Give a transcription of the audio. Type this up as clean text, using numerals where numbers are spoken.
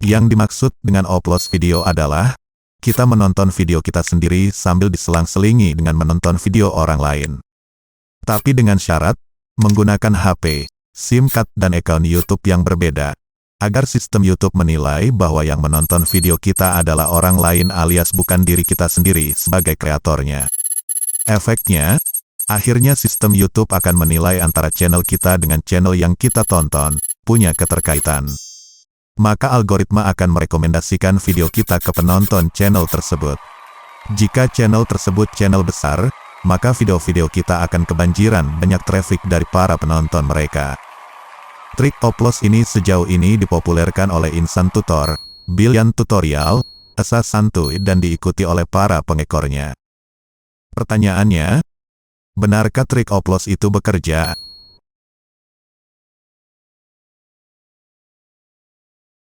Yang dimaksud dengan oplos video adalah, kita menonton video kita sendiri sambil diselang-selingi dengan menonton video orang lain. Tapi dengan syarat, menggunakan HP, SIM card dan akun YouTube yang berbeda, agar sistem YouTube menilai bahwa yang menonton video kita adalah orang lain alias bukan diri kita sendiri sebagai kreatornya. Efeknya, akhirnya sistem YouTube akan menilai antara channel kita dengan channel yang kita tonton, punya keterkaitan. Maka algoritma akan merekomendasikan video kita ke penonton channel tersebut. Jika channel tersebut channel besar, maka video-video kita akan kebanjiran banyak traffic dari para penonton mereka. Trik oplos ini sejauh ini dipopulerkan oleh Insan Tutor, Billion Tutorial, Esa Santuy dan diikuti oleh para pengekornya. Pertanyaannya, benarkah trik oplos itu bekerja?